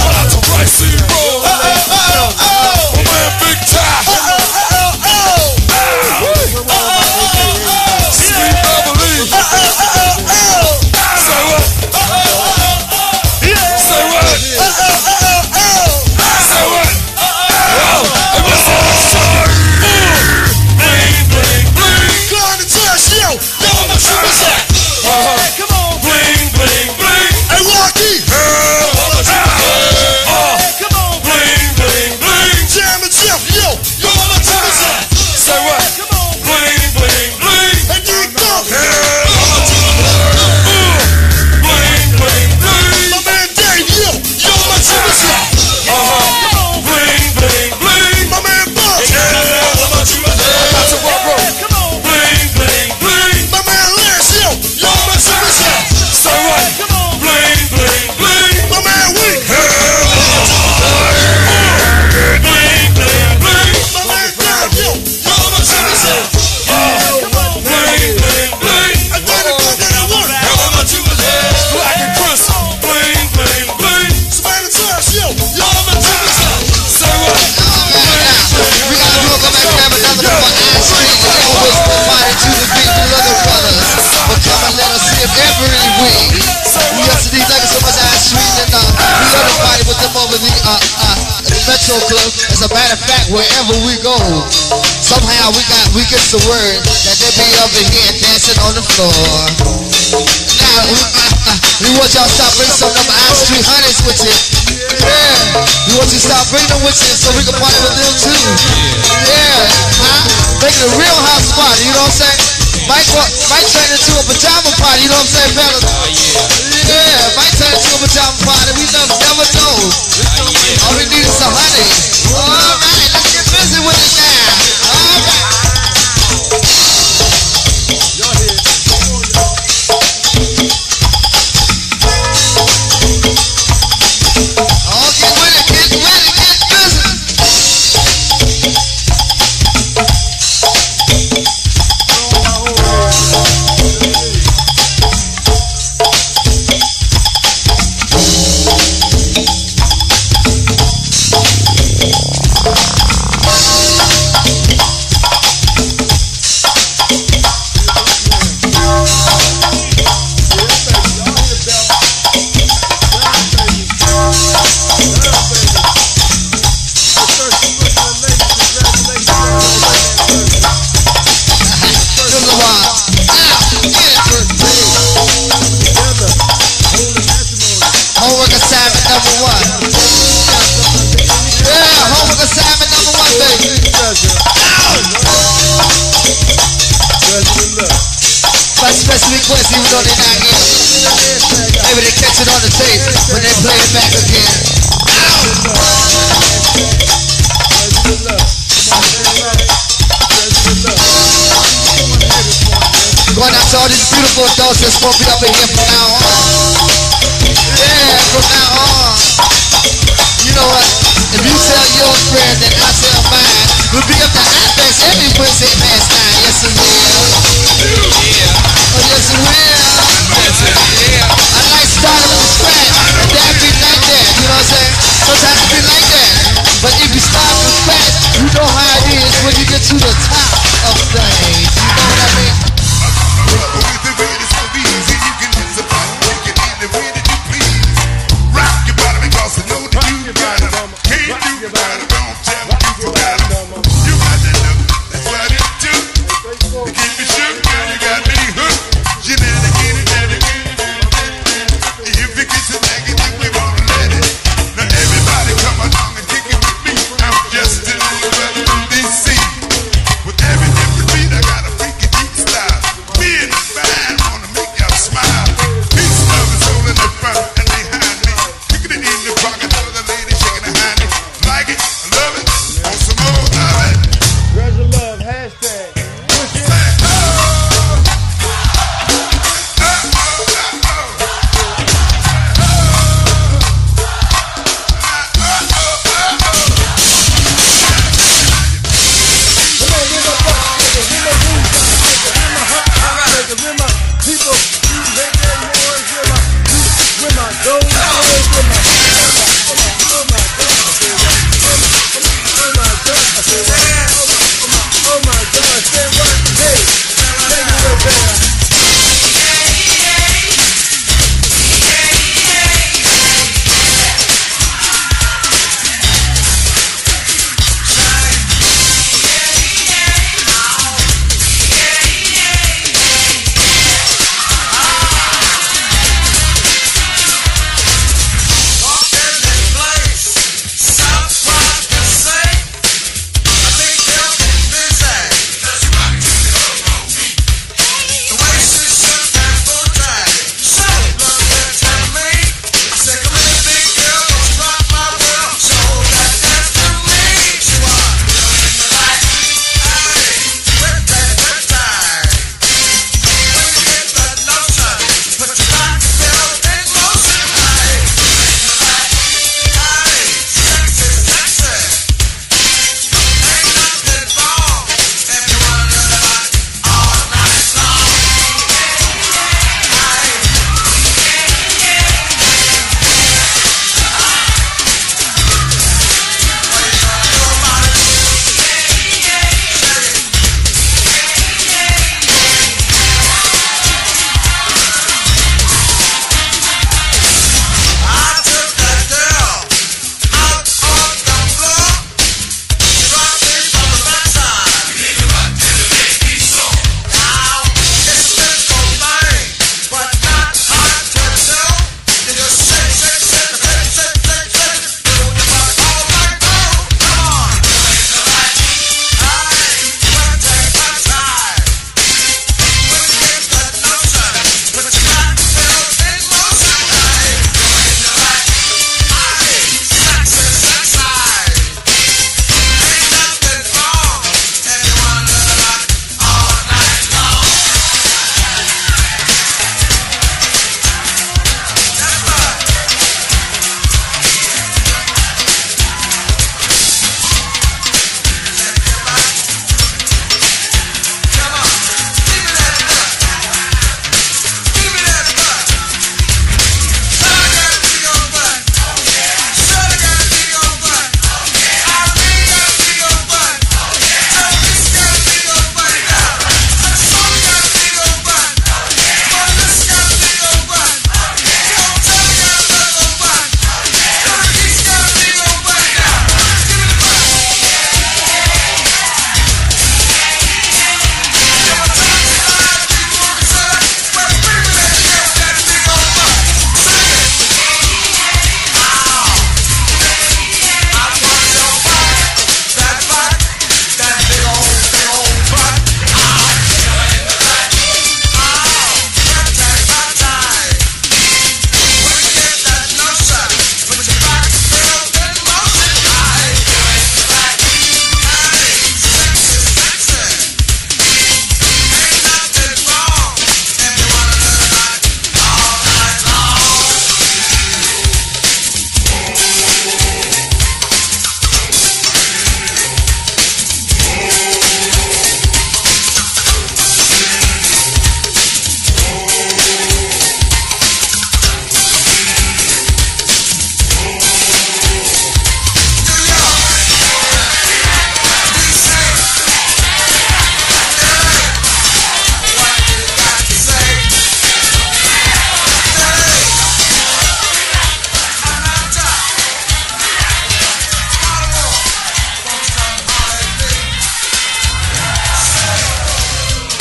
Shout out to Ricey, bro. My man Big Ty. Steve Beverly. Say what? Say what? Say what? And what's that? Bling, bling, bling. Go on the touch, yo. Yo, my true attack. Come on. Bling, bling, bling. Hey, Rocky. Come on. Bling, bling, bling. Jam and Jeff, yo. Yo, my true attack. Say what? Come on. Bling, bling, bling. And you go. Bling, bling, bling. My man Dave, yo. Yo, my true attack. Bling, bling, bling. My man Bob. That's a rock roll. Bling, bling, bling. My man Lance, yo. Yo, my true attack. Say what? Bling, bling, bling. My man Week. Bling, bling, bling. My man Dave, yo. Yo, my true attack. Bling, bling, bling. I gotta go down and work. Black and Chris. Bling, bling, bling. Savannah Touch, yo. Yo, my true attack. Say what? We gotta do it, come back and have another one for Ice Cream. Always provided to the big brother brothers. But come and let us see it every week. Yesterday, thank you so much, Ice Cream. And we love to party with them over the Metro Club. As a matter of fact, wherever we go, somehow we get the word that they be over here dancing on the floor. Now, we want y'all to stop bringing some of them Ice Cream honeys with you. Yeah, we want you to stop bringing them with you so we can party with them too. Yeah, make it a real house party, you know what I'm saying? Might turn into a pajama party, you know what I'm saying, fellas? Yeah, might turn into a pajama party, we never know. All we need is some honey. Alright, let's get busy with it now. Alright. Oh, get with it, get busy. Homework assignment number one. Yeah, homework assignment number one, baby. By special request, even though they're not here. Maybe they catch it on the tape when they play it back again. Going out to all these beautiful adults that's gonna be up in here from now on. Yeah, from now on. You know what? If you tell your friend, then I tell mine. We'll be up to Apex every Wednesday past 9. Yes, it will. Oh, yes, it will. I like starting from scratch, and that be like that. You know what I'm saying? Sometimes it be like that. But if you start from scratch, you know how it is when you get to the top of things. You know what I mean? Rock your body, don't tell me you got it.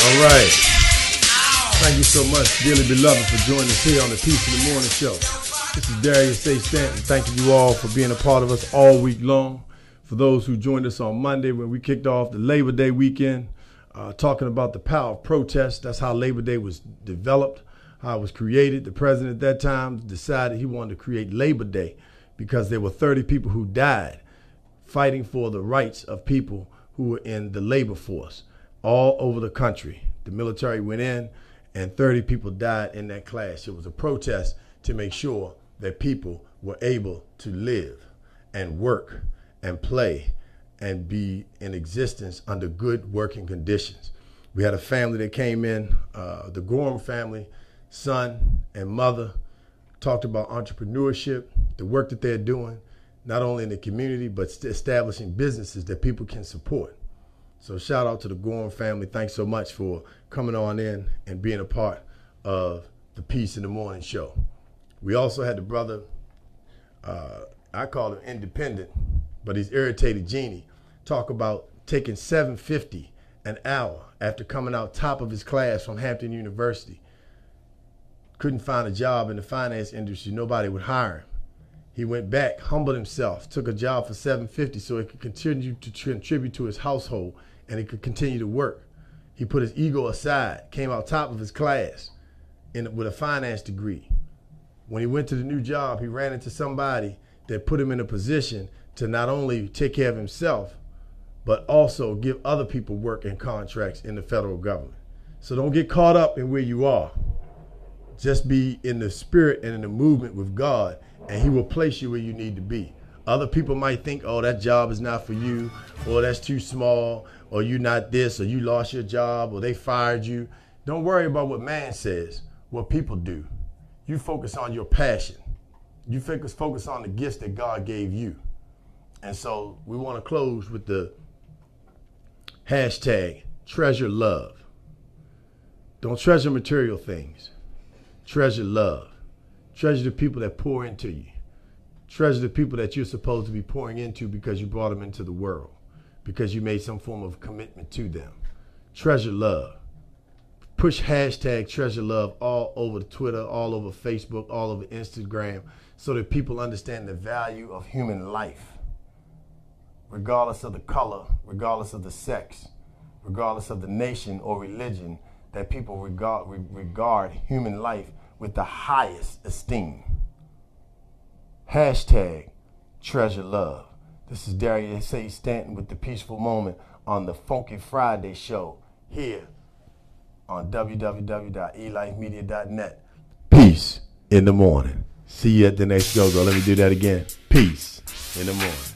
All right. Thank you so much, dearly beloved, for joining us here on the Peace in the Morning Show. This is Darius Stanton. Thank you all for being a part of us all week long. For those who joined us on Monday when we kicked off the Labor Day weekend, talking about the power of protest. That's how Labor Day was developed, how it was created. The president at that time decided he wanted to create Labor Day because there were 30 people who died fighting for the rights of people who were in the labor force all over the country. The military went in and 30 people died in that clash. It was a protest to make sure that people were able to live and work and play and be in existence under good working conditions. We had a family that came in, the Gorham family, son and mother, talked about entrepreneurship, the work that they're doing, not only in the community, but establishing businesses that people can support. So shout out to the Gorham family. Thanks so much for coming on in and being a part of the Peace in the Morning Show. We also had the brother, I call him independent, but he's irritated Genie, talk about taking $7.50 an hour after coming out top of his class from Hampton University. Couldn't find a job in the finance industry. Nobody would hire him. He went back, humbled himself, took a job for $7.50 so he could continue to contribute to his household and he could continue to work. He put his ego aside, came out top of his class with a finance degree. When he went to the new job, he ran into somebody that put him in a position to not only take care of himself, but also give other people work and contracts in the federal government. So don't get caught up in where you are. Just be in the spirit and in the movement with God, and he will place you where you need to be. Other people might think, oh, that job is not for you, or that's too small, or you're not this, or you lost your job, or they fired you. Don't worry about what man says, what people do. You focus on your passion. You focus on the gifts that God gave you. And so we want to close with the hashtag treasure love. Don't treasure material things. Treasure love. Treasure the people that pour into you. Treasure the people that you're supposed to be pouring into because you brought them into the world, because you made some form of commitment to them. Treasure love. Push hashtag treasure love all over Twitter, all over Facebook, all over Instagram, so that people understand the value of human life. Regardless of the color, regardless of the sex, regardless of the nation or religion, that people regard human life with the highest esteem. Hashtag treasure love. This is Darius Stanton with the Peaceful Moment on the Funky Friday show here on www.elifemedia.net. Peace in the morning. See you at the next go-go. Let me do that again. Peace in the morning.